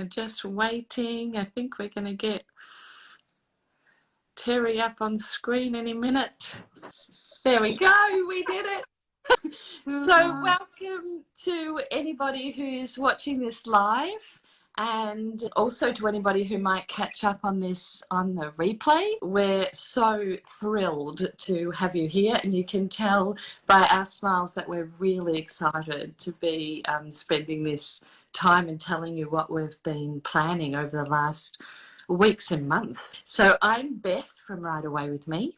Just waiting. I think we're going to get Terry up on screen any minute. There we go. We did it. So welcome to anybody who's watching this live, and also to anybody who might catch up on this on the replay. We're so thrilled to have you here, and you can tell by our smiles that we're really excited to be spending this time and telling you what we've been planning over the last weeks and months. So I'm Beth from Write Away With Me.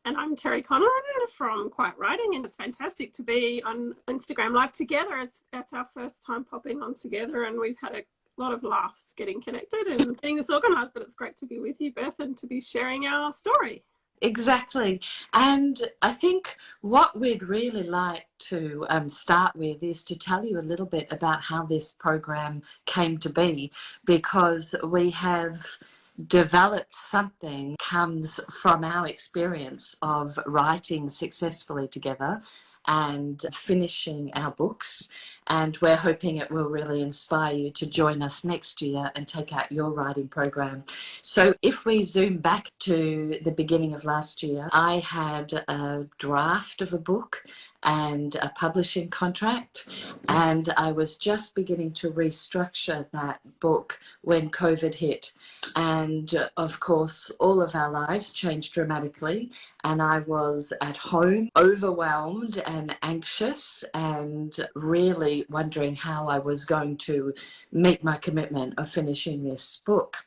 And I'm Terry Conlon from Quiet Writing, and it's fantastic to be on Instagram Live together. It's our first time popping on together, and we've had a lot of laughs getting connected and getting this organised, but it's great to be with you, Beth, and to be sharing our story. Exactly. And I think what we'd really like to start with is to tell you a little bit about how this program came to be, because we have developed something comes from our experience of writing successfully together and finishing our books, and we're hoping it will really inspire you to join us next year and take out your writing program. So if we zoom back to the beginning of last year, I had a draft of a book and a publishing contract, and I was just beginning to restructure that book when COVID hit. And of course, all of our lives changed dramatically, and I was at home overwhelmed and anxious and really wondering how I was going to meet my commitment of finishing this book.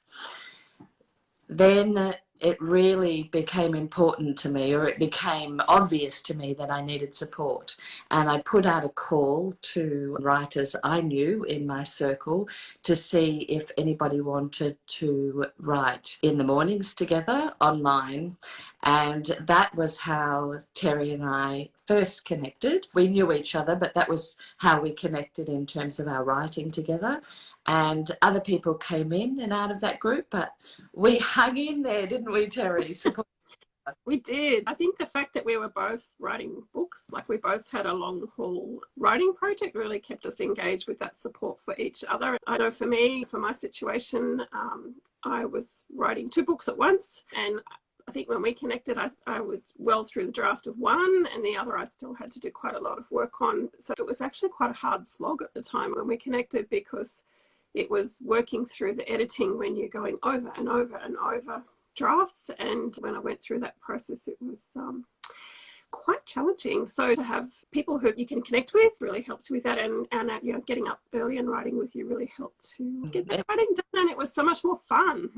Then it really became important to me, or it became obvious to me, that I needed support. And I put out a call to writers I knew in my circle to see if anybody wanted to write in the mornings together online. And that was how Terry and I first connected. We knew each other, but that was how we connected in terms of our writing together. And other people came in and out of that group, but we hung in there, didn't we, Terry? We did. I think the fact that we were both writing books, like we both had a long haul writing project, really kept us engaged with that support for each other. I know for me, for my situation, I was writing 2 books at once, and I think when we connected, I was well through the draft of one, and the other I still had to do quite a lot of work on. So it was actually quite a hard slog at the time when we connected, because it was working through the editing when you're going over and over and over drafts. And when I went through that process, it was quite challenging. So to have people who you can connect with really helps with that, and you know, getting up early and writing with you really helped to get that writing done, and it was so much more fun.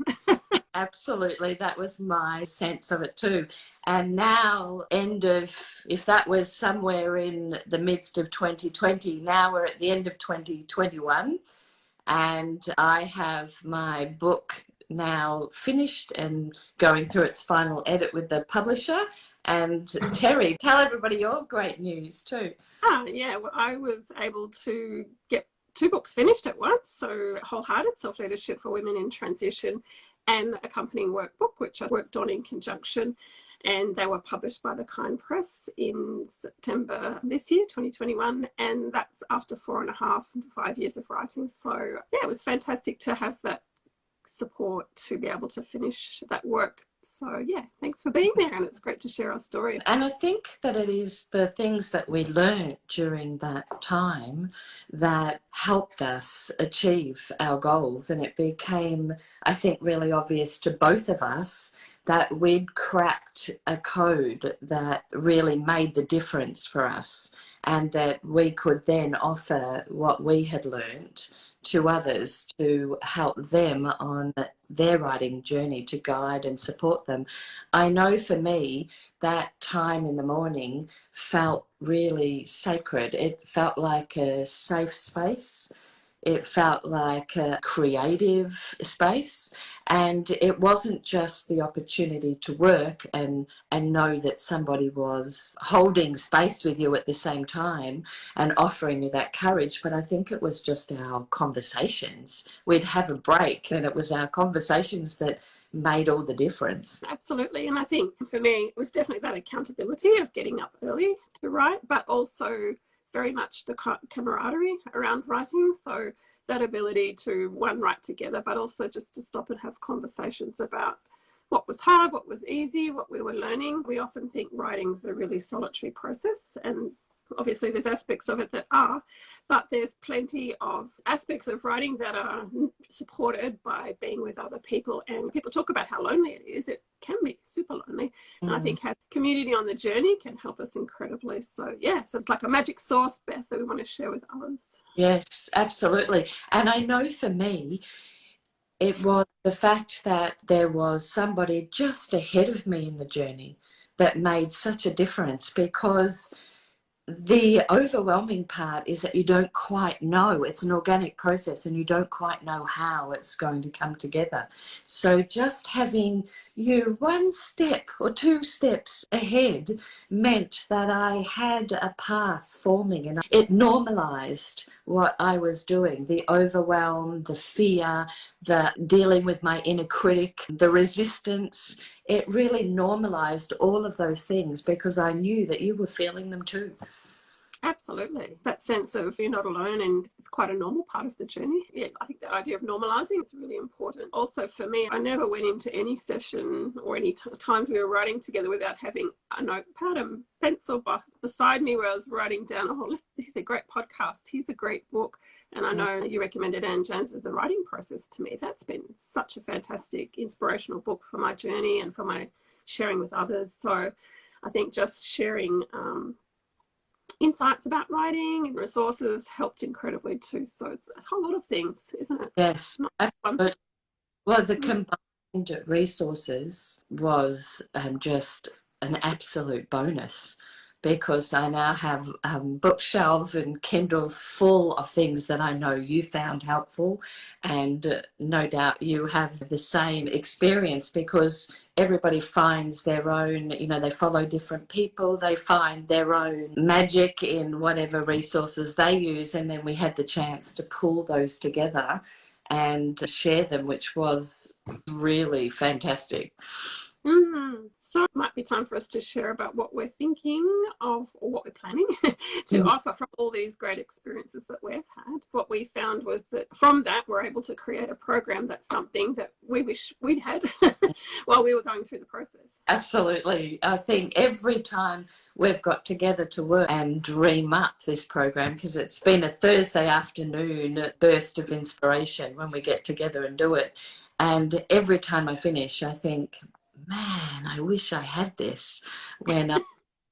Absolutely, that was my sense of it too. And now, if that was somewhere in the midst of 2020, now we're at the end of 2021, and I have my book now finished and going through its final edit with the publisher. And Terry, tell everybody your great news too. Yeah, well, I was able to get 2 books finished at once. So Wholehearted Self-Leadership for Women in Transition and accompanying workbook, which I worked on in conjunction. And they were published by the Kind Press in September this year, 2021. And that's after 5 years of writing. So yeah, it was fantastic to have that support to be able to finish that work. So yeah, thanks for being there, and it's great to share our story. And I think that it is the things that we learned during that time that helped us achieve our goals, and it became, I think, really obvious to both of us that we'd cracked a code that really made the difference for us, and that we could then offer what we had learned to others to help them on their writing journey, to guide and support them. I know for me, that time in the morning felt really sacred. It felt like a safe space. It felt like a creative space, and it wasn't just the opportunity to work and know that somebody was holding space with you at the same time and offering you that courage, but I think it was just our conversations. We'd have a break, and it was our conversations that made all the difference. Absolutely. And I think for me, it was definitely that accountability of getting up early to write, but also very much the camaraderie around writing. So that ability to, one, write together, but also just to stop and have conversations about what was hard, what was easy, what we were learning. We often think writing's a really solitary process, and obviously there's aspects of it that are, but there's plenty of aspects of writing that are supported by being with other people. And people talk about how lonely it is. It can be super lonely. And I think having community on the journey can help us incredibly. So yeah, so it's like a magic sauce, Beth, that we want to share with others. Yes, absolutely. And I know for me, it was the fact that there was somebody just ahead of me in the journey that made such a difference, because the overwhelming part is that you don't quite know. It's an organic process and you don't quite know how it's going to come together. So just having you one step or two steps ahead meant that I had a path forming, and it normalized what I was doing. The overwhelm, the fear, the dealing with my inner critic, the resistance. It really normalized all of those things because I knew that you were feeling them too. Absolutely. That sense of you're not alone, and it's quite a normal part of the journey. Yeah, I think that idea of normalizing is really important. Also for me, I never went into any session or any times we were writing together without having a notepad and pencil beside me where I was writing down, oh, here's a great podcast, here's a great book. And I know you recommended Anne James as the writing process to me. That's been such a fantastic, inspirational book for my journey and for my sharing with others. So I think just sharing insights about writing and resources helped incredibly too. So it's a whole lot of things, isn't it? Yes, absolutely. Well, the combined resources was just an absolute bonus, because I now have bookshelves and Kindles full of things that I know you found helpful, and no doubt you have the same experience, because everybody finds their own, they follow different people, they find their own magic in whatever resources they use, and then we had the chance to pull those together and share them, which was really fantastic. So it might be time for us to share about what we're thinking of, or what we're planning to offer from all these great experiences that we've had. What we found was that from that, we're able to create a program that's something that we wish we'd had while we were going through the process. Absolutely. I think every time we've got together to work and dream up this program, because it's been a Thursday afternoon burst of inspiration when we get together and do it. And every time I finish, I think, man, I wish I had this when I was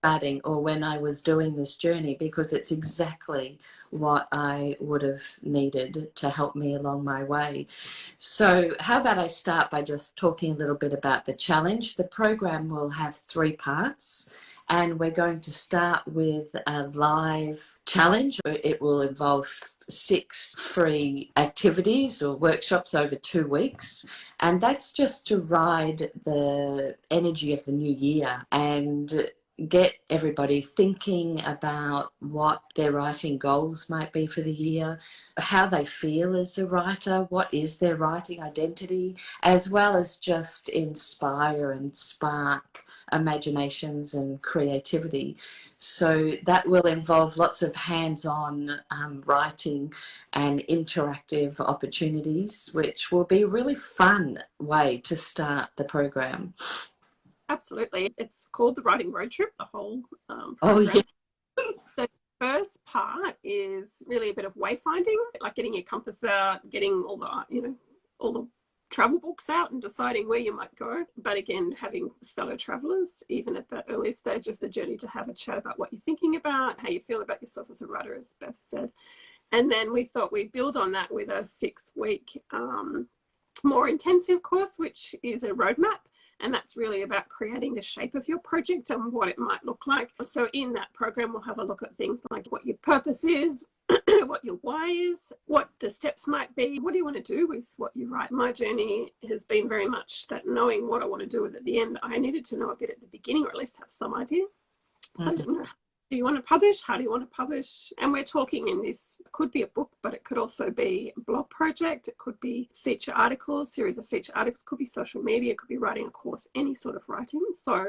starting or when I was doing this journey, because it's exactly what I would have needed to help me along my way. So how about I start by just talking a little bit about the challenge. The program will have 3 parts, and we're going to start with a live challenge. It will involve 6 free activities or workshops over 2 weeks. And that's just to ride the energy of the new year and get everybody thinking about what their writing goals might be for the year, how they feel as a writer, what is their writing identity, as well as just inspire and spark imaginations and creativity. So that will involve lots of hands-on writing and interactive opportunities, which will be a really fun way to start the program. Absolutely. It's called the Writing Road Trip, the whole program. Oh, yeah. The first part is really a bit of wayfinding, like getting your compass out, getting all the travel books out and deciding where you might go. But again, having fellow travelers, even at that early stage of the journey, to have a chat about what you're thinking about, how you feel about yourself as a writer, as Beth said. And then we thought we'd build on that with a 6-week more intensive course, which is a roadmap. And that's really about creating the shape of your project and what it might look like. So in that program, we'll have a look at things like what your purpose is, what your why is, what the steps might be, what do you want to do with what you write. My journey has been very much that knowing what I want to do with at the end. I needed to know a bit at the beginning, or at least have some idea. So do you want to publish? How do you want to publish? And we're talking in this, it could be a book, but it could also be a blog project. It could be feature articles, series of feature articles, could be social media, it could be writing a course, any sort of writing. So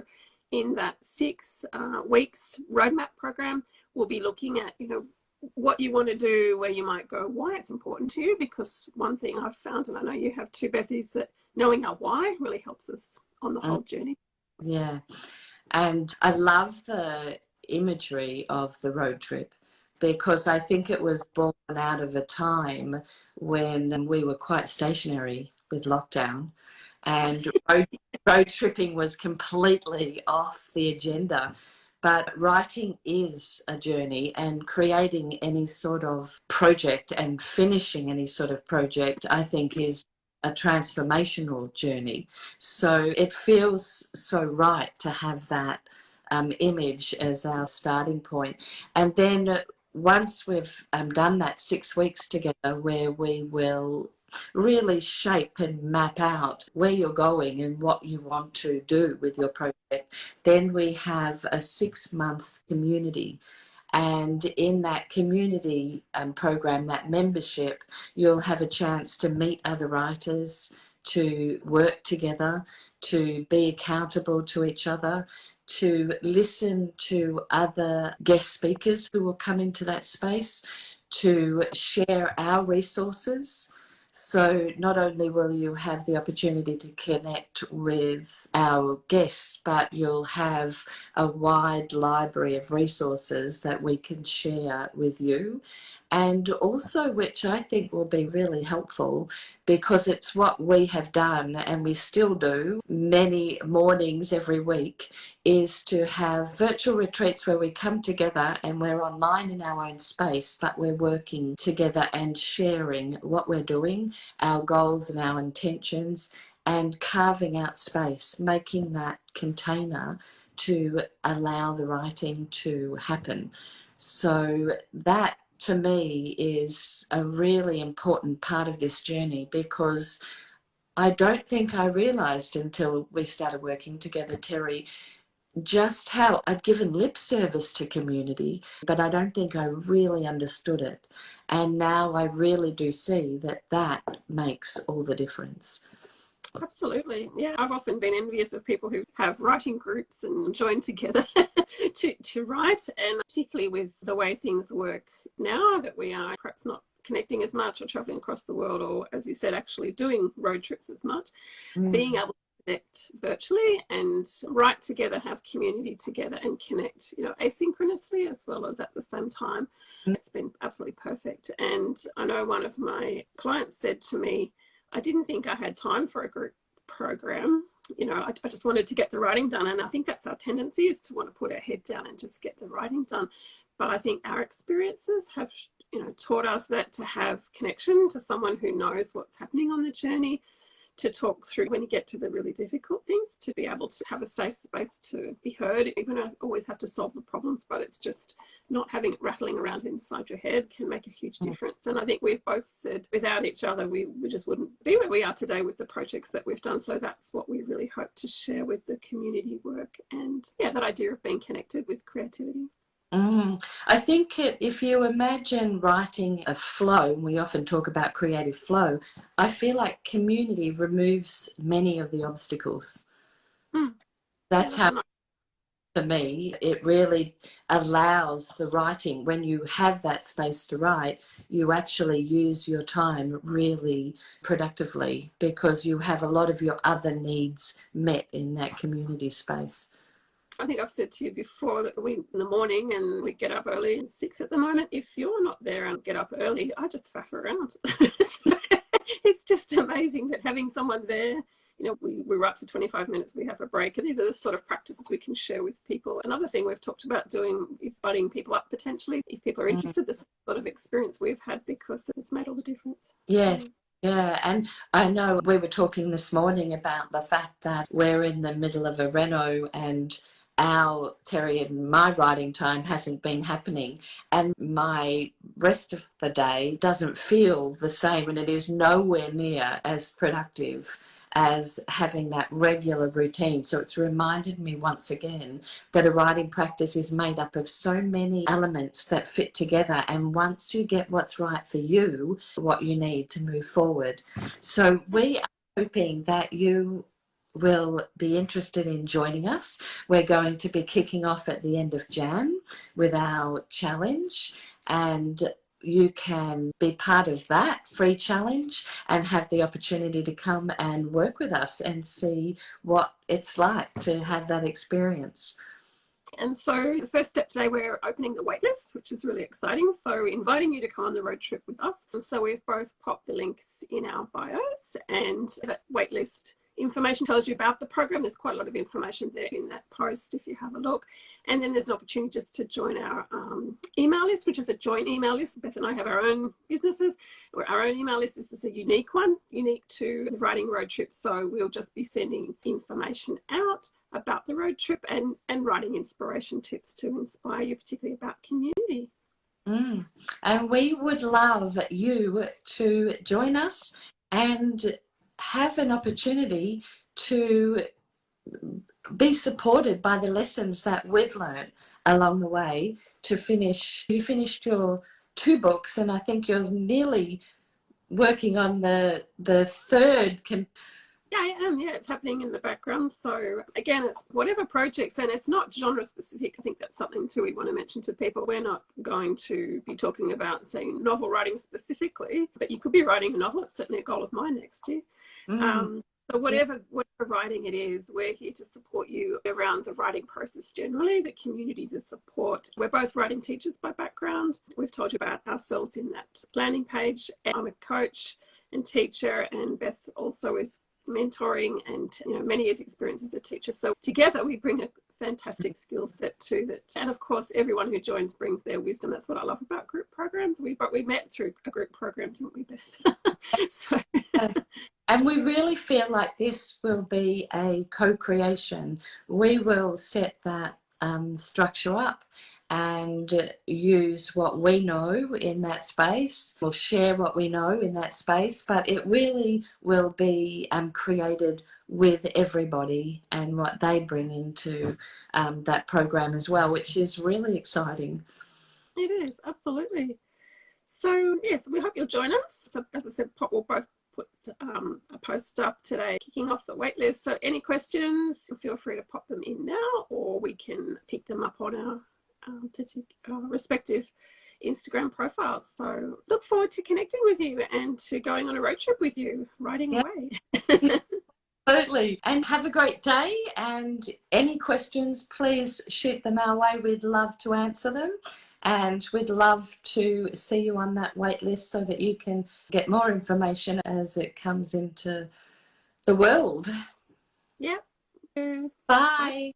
in that 6 weeks roadmap program, we'll be looking at, what you want to do, where you might go, why it's important to you. Because one thing I've found, and I know you have too, Beth, is that knowing our why really helps us on the whole journey. Yeah. And I love the imagery of the road trip, because I think it was born out of a time when we were quite stationary with lockdown, and road tripping was completely off the agenda. But writing is a journey, and creating any sort of project and finishing any sort of project, I think, is a transformational journey. So it feels so right to have that image as our starting point. And then once we've done that 6 weeks together, where we will really shape and map out where you're going and what you want to do with your project, then we have a 6-month community. And in that community program, that membership, you'll have a chance to meet other writers, to work together, to be accountable to each other, to listen to other guest speakers who will come into that space, to share our resources. So not only will you have the opportunity to connect with our guests, but you'll have a wide library of resources that we can share with you. And also, which I think will be really helpful, because it's what we have done and we still do many mornings every week, is to have virtual retreats where we come together and we're online in our own space, but we're working together and sharing what we're doing, our goals and our intentions, and carving out space, making that container to allow the writing to happen. So that, to me, is a really important part of this journey, because I don't think I realised until we started working together, Terry, just how I'd given lip service to community, but I don't think I really understood it. And now I really do see that that makes all the difference. Absolutely. Yeah, I've often been envious of people who have writing groups and join together to write, and particularly with the way things work now, that we are perhaps not connecting as much or traveling across the world, or, as you said, actually doing road trips as much, being able to connect virtually and write together, have community together and connect, asynchronously as well as at the same time. It's been absolutely perfect. And I know one of my clients said to me, I didn't think I had time for a group program. I just wanted to get the writing done. And I think that's our tendency, is to want to put our head down and just get the writing done. But I think our experiences have, taught us that to have connection to someone who knows what's happening on the journey, to talk through when you get to the really difficult things, to be able to have a safe space to be heard. You don't always have to solve the problems, but it's just not having it rattling around inside your head can make a huge difference. And I think we've both said without each other, we just wouldn't be where we are today with the projects that we've done. So that's what we really hope to share with the community work. And yeah, that idea of being connected with creativity. I think if you imagine writing a flow, and we often talk about creative flow, I feel like community removes many of the obstacles. That's how, for me, it really allows the writing. When you have that space to write, you actually use your time really productively, because you have a lot of your other needs met in that community space. I think I've said to you before that we, in the morning, and we get up early, 6 at the moment. If you're not there and get up early, I just faff around. So it's just amazing that having someone there, we write for 25 minutes, we have a break. And these are the sort of practices we can share with people. Another thing we've talked about doing is budding people up potentially, if people are interested, the sort of experience we've had, because it's made all the difference. Yes. Yeah, and I know we were talking this morning about the fact that we're in the middle of a reno, and Terry and my writing time hasn't been happening, and my rest of the day doesn't feel the same, and it is nowhere near as productive as having that regular routine. So it's reminded me once again that a writing practice is made up of so many elements that fit together, and once you get what's right for you, what you need to move forward. So we are hoping that you will be interested in joining us. We're going to be kicking off at the end of Jan with our challenge, and you can be part of that free challenge and have the opportunity to come and work with us and see what it's like to have that experience. And so the first step today, we're opening the waitlist, which is really exciting. So inviting you to come on the road trip with us. And so we've both popped the links in our bios, and that waitlist information tells you about the program. There's quite a lot of information there in that post if you have a look. And then there's an opportunity just to join our email list, which is a joint email list. Beth and I have our own businesses, or our own email list. This is a unique one, unique to the Writing Road Trip. So we'll just be sending information out about the road trip and writing inspiration tips to inspire you, particularly about community. And we would love you to join us and have an opportunity to be supported by the lessons that we've learned along the way to finish. You finished your 2 books, and I think you're nearly working on the third. Yeah, I am. Yeah, it's happening in the background. So again, it's whatever projects, and it's not genre specific. I think that's something too we want to mention to people. We're not going to be talking about, say, novel writing specifically, but you could be writing a novel. It's certainly a goal of mine next year. So whatever writing it is, we're here to support you around the writing process generally, the community to support. We're both writing teachers by background. We've told you about ourselves in that landing page. I'm a coach and teacher, and Beth also is mentoring and many years experience as a teacher. So together we bring a fantastic skill set to that, and of course everyone who joins brings their wisdom. That's what I love about group programs. We met through a group program, didn't we, Beth? So and we really feel like this will be a co-creation. We will set that structure up and use what we know in that space. We'll share what we know in that space, but it really will be created with everybody and what they bring into that program as well, which is really exciting. It is, absolutely. So yes, we hope you'll join us. So as I said, we'll both put a post up today kicking off the waitlist. So any questions, feel free to pop them in now, or we can pick them up on our respective Instagram profiles. So look forward to connecting with you and to going on a road trip with you, writing away. Absolutely. And have a great day. And any questions, please shoot them our way. We'd love to answer them. And we'd love to see you on that wait list so that you can get more information as it comes into the world. Yeah. Bye.